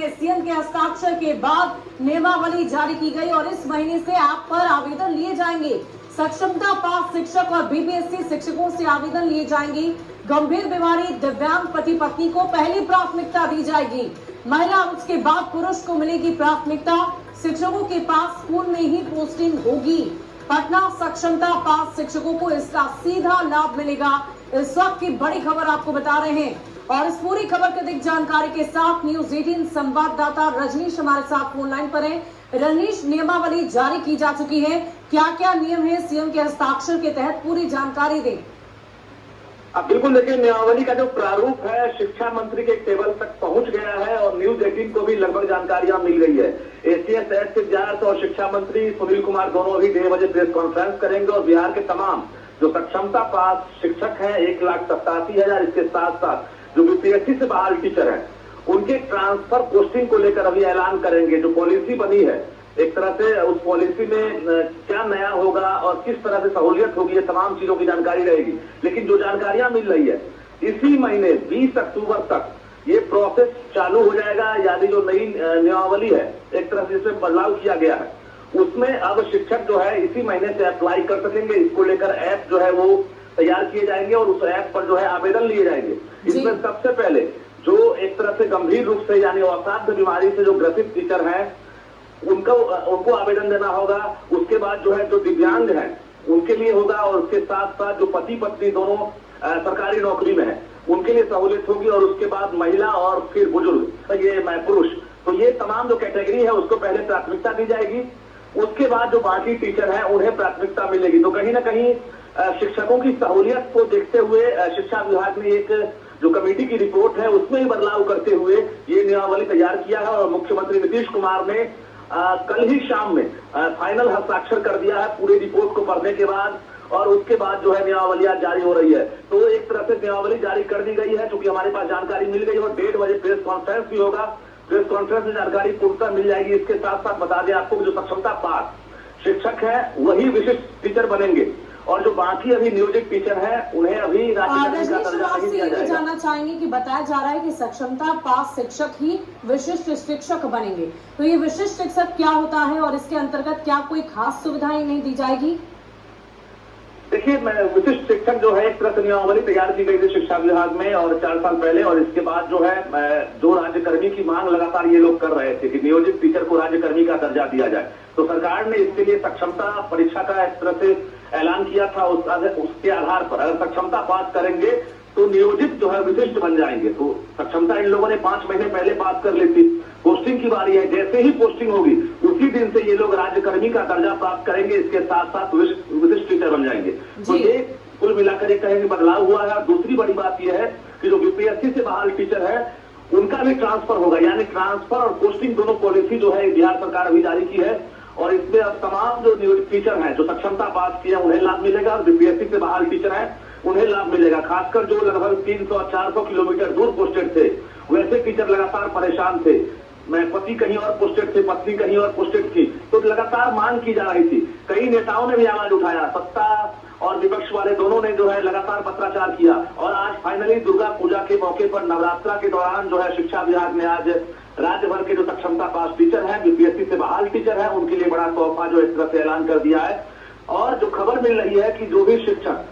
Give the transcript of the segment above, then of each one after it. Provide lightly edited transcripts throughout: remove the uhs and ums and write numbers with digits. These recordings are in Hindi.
में सीएम के हस्ताक्षर के बाद नियमावली जारी की गई और इस महीने से ऐप पर आवेदन लिए जाएंगे। सक्षमता पास शिक्षक और बीपीएससी शिक्षकों से आवेदन लिए जाएंगे। गंभीर बीमारी दिव्यांग पति पत्नी को पहली प्राथमिकता दी जाएगी। महिला उसके बाद पुरुष को मिलेगी प्राथमिकता। शिक्षकों के पास स्कूल में ही पोस्टिंग होगी। पटना सक्षमता पास शिक्षकों को इसका सीधा लाभ मिलेगा। इस वक्त की बड़ी खबर आपको बता रहे हैं और इस पूरी खबर की अधिक जानकारी के साथ न्यूज 18 संवाददाता रजनीश हमारे साथ फोन लाइन पर है। रजनीश, नियमावली जारी की जा चुकी है, क्या क्या नियम है सीएम के हस्ताक्षर के तहत, पूरी जानकारी दें। अब बिल्कुल देखिए, नियमावली का जो प्रारूप है शिक्षा मंत्री के टेबल तक पहुंच गया है और न्यूज 18 को भी लगभग जानकारियां मिल गई है। एसीएस विद्यार्थ और शिक्षा मंत्री सुनील कुमार दोनों अभी 1:30 बजे प्रेस कॉन्फ्रेंस करेंगे और बिहार के तमाम जो सक्षमता पास शिक्षक हैं 1,87,000, इसके साथ साथ जो बीपीएससी से बहाल टीचर हैं उनके ट्रांसफर पोस्टिंग को लेकर अभी ऐलान करेंगे। जो पॉलिसी बनी है एक तरह से उस पॉलिसी में क्या नया होगा और किस तरह से सहूलियत होगी, ये तमाम चीजों की जानकारी रहेगी। लेकिन जो जानकारियां मिल रही है इसी महीने 20 अक्टूबर तक ये प्रोसेस चालू हो जाएगा। यानी जो नई नियमावली है एक तरह से इसमें बदलाव किया गया है उसमें अब शिक्षक जो है इसी महीने से अप्लाई कर सकेंगे। इसको लेकर ऐप जो है वो तैयार किए जाएंगे और उस ऐप पर जो है आवेदन लिए जाएंगे। इसमें सबसे पहले जो एक तरह से गंभीर रूप से यानी असाध्य बीमारी से जो ग्रसित टीचर हैं उनको आवेदन देना होगा। उसके बाद जो है जो दिव्यांग हैं उनके लिए होगा और उसके साथ साथ जो पति पत्नी दोनों सरकारी नौकरी में है उनके लिए सहूलियत होगी। और उसके बाद महिला और फिर बुजुर्ग, ये पुरुष, तो ये तमाम जो कैटेगरी है उसको पहले प्राथमिकता दी जाएगी। उसके बाद जो बाकी टीचर हैं उन्हें प्राथमिकता मिलेगी। तो कहीं ना कहीं शिक्षकों की सहूलियत को देखते हुए शिक्षा विभाग ने एक जो कमेटी की रिपोर्ट है उसमें ही बदलाव करते हुए ये नियमावली तैयार किया है और मुख्यमंत्री नीतीश कुमार ने कल ही शाम में फाइनल हस्ताक्षर कर दिया है पूरी रिपोर्ट को पढ़ने के बाद। और उसके बाद जो है नियमावलियां जारी हो रही है। तो एक तरह से नियमावली जारी कर दी गई है क्योंकि हमारे पास जानकारी मिल गई और 1:30 बजे प्रेस कॉन्फ्रेंस भी होगा। प्रेस कॉन्फ्रेंस में जानकारी पूर्णतः मिल जाएगी। इसके साथ साथ बता दें आपको जो सक्षमता पास शिक्षक है वही विशिष्ट टीचर बनेंगे और जो बाकी अभी नियोजित टीचर हैं उन्हें अभी जानना चाहेंगे कि बताया जा रहा है कि सक्षमता पास शिक्षक ही विशिष्ट शिक्षक बनेंगे, तो ये विशिष्ट शिक्षक क्या होता है और इसके अंतर्गत क्या कोई खास सुविधाएं नहीं दी जाएगी? देखिए, विशिष्ट शिक्षक जो है एक तरह से नियमावली तैयार की गई थी शिक्षा विभाग में और 4 साल पहले। और इसके बाद जो है जो राज्यकर्मी की मांग लगातार ये लोग कर रहे थे कि नियोजित टीचर को राज्यकर्मी का दर्जा दिया जाए, तो सरकार ने इसके लिए सक्षमता परीक्षा का एक तरह से ऐलान किया था। उसके आधार पर अगर सक्षमता पास करेंगे तो नियोजित जो है विशिष्ट बन जाएंगे। तो सक्षमता इन लोगों ने 5 महीने पहले पास कर ली थी। पोस्टिंग की बारी है, जैसे ही पोस्टिंग होगी उसी दिन से ये लोग राज्यकर्मी का दर्जा प्राप्त करेंगे। इसके साथ साथ विशिष्ट टीचर बन जाएंगे। तो ये कुल मिलाकर एक कहेंगे बदलाव हुआ है। दूसरी बड़ी बात यह है कि जो बीपीएससी से बहाल टीचर है उनका भी ट्रांसफर होगा। यानी ट्रांसफर और पोस्टिंग दोनों पॉलिसी जो है बिहार सरकार अभी जारी की है और इसमें अब तमाम जो नियोजित टीचर हैं जो सक्षमता पास किया उन्हें लाभ मिलेगा और बीपीएससी से बहाल टीचर हैं उन्हें लाभ मिलेगा। खासकर जो लगभग 300-400 किलोमीटर दूर पोस्टेड थे वैसे टीचर लगातार परेशान थे। पति कहीं और पोस्टेड थे, पत्नी कहीं और पोस्टेड थी, तो लगातार मांग की जा रही थी। कई नेताओं ने भी आवाज उठाया, सत्ता और विपक्ष वाले दोनों ने जो है लगातार पत्राचार किया और आज फाइनली दुर्गा पूजा के मौके पर नवरात्रा के दौरान जो है शिक्षा विभाग ने आज राज्य भर के जो सक्षमता पास टीचर हैं बीपीएससी से बहाल टीचर हैं उनके लिए बड़ा तोहफा जो इस तरह से ऐलान कर दिया है। और जो खबर मिल रही है कि जो भी शिक्षक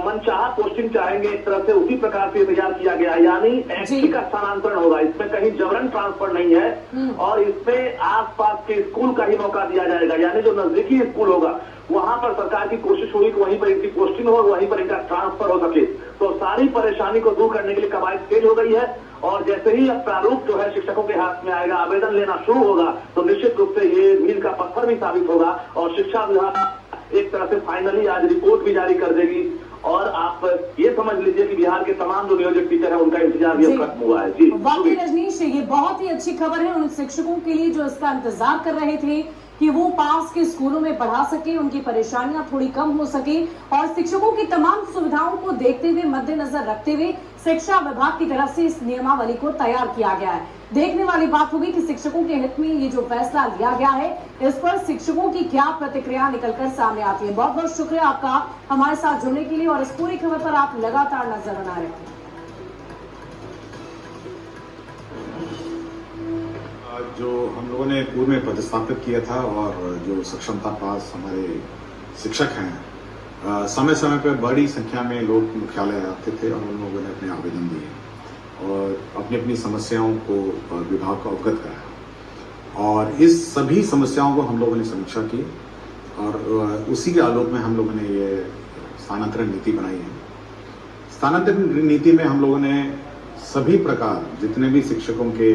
मनचाहा पोस्टिंग चाहेंगे एक तरह से उसी प्रकार से तैयार किया गया, यानी एसटी का स्थानांतरण होगा। इसमें कहीं जबरन ट्रांसफर नहीं है और इसमें आसपास के स्कूल का ही मौका दिया जाएगा। यानी जो नजदीकी स्कूल होगा वहां पर सरकार की कोशिश होगी कि वहीं पर इनकी पोस्टिंग हो, वहीं पर इनका ट्रांसफर हो सके। तो सारी परेशानी को दूर करने के लिए कवायद तेज हो गई है और जैसे ही प्रारूप जो है शिक्षकों के हाथ में आएगा, आवेदन लेना शुरू होगा, तो निश्चित रूप से ये मील का पत्थर भी साबित होगा और शिक्षा विभाग एक तरह से फाइनली आज रिपोर्ट भी जारी कर देगी। और आप ये समझ लीजिए कि बिहार के तमाम जो नियोजित टीचर है उनका इंतजार भी खत्म हुआ है। जी वाकई रजनीश, ये बहुत ही अच्छी खबर है उन शिक्षकों के लिए जो इसका इंतजार कर रहे थे कि वो पास के स्कूलों में पढ़ा सके, उनकी परेशानियां थोड़ी कम हो सके और शिक्षकों की तमाम सुविधाओं को देखते हुए मद्देनजर रखते हुए शिक्षा विभाग की तरफ से इस नियमावली को तैयार किया गया है। देखने वाली बात होगी कि शिक्षकों के हित में ये जो फैसला लिया गया है इस पर शिक्षकों की क्या प्रतिक्रिया निकलकर सामने आती है। बहुत बहुत शुक्रिया आपका हमारे साथ जुड़ने के लिए और इस पूरी खबर पर आप लगातार नजर बना रहे हैं। जो हम लोगों ने पूर्व में पदस्थापित किया था और जो सक्षमता पास हमारे शिक्षक हैं, समय समय पर बड़ी संख्या में लोग मुख्यालय आते थे और उन लोगों ने अपने आवेदन दिए और अपनी अपनी समस्याओं को विभाग को अवगत कराया और इस सभी समस्याओं को हम लोगों ने समीक्षा की और उसी के आलोक में हम लोगों ने ये स्थानांतरण नीति बनाई है। स्थानांतरण नीति में हम लोगों ने सभी प्रकार जितने भी शिक्षकों के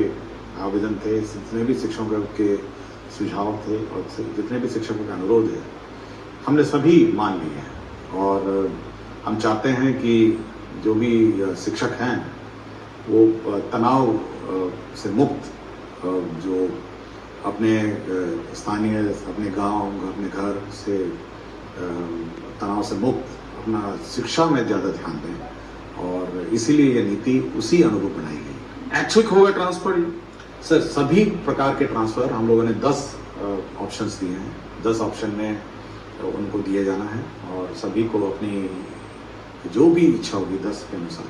आवेदन थे, जितने भी शिक्षकों के सुझाव थे और जितने भी शिक्षकों के अनुरोध है, हमने सभी मान लिए हैं और हम चाहते हैं कि जो भी शिक्षक हैं वो तनाव से मुक्त, जो अपने स्थानीय, अपने गांव, अपने घर से तनाव से मुक्त अपना शिक्षा में ज़्यादा ध्यान दें और इसीलिए ये नीति उसी अनुरूप बनाई गई। ऐच्छिक होगा ट्रांसफर? सर, सभी प्रकार के ट्रांसफ़र हम लोगों ने 10 ऑप्शंस दिए हैं। 10 ऑप्शन में उनको दिए जाना है और सभी को अपनी जो भी इच्छा होगी 10 के अनुसार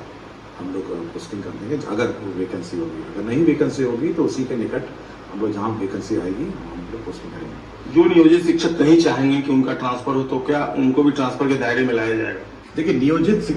हम लोग पोस्टिंग कर देंगे अगर वैकेंसी होगी। अगर नहीं वैकेंसी होगी तो उसी के निकट हम लोग जहाँ वैकेंसी आएगी हम लोग पोस्टिंग करेंगे। जो नियोजित शिक्षक नहीं चाहेंगे कि उनका ट्रांसफर हो तो क्या उनको भी ट्रांसफर के दायरे में लाया जाएगा? देखिए, नियोजित शिक्षक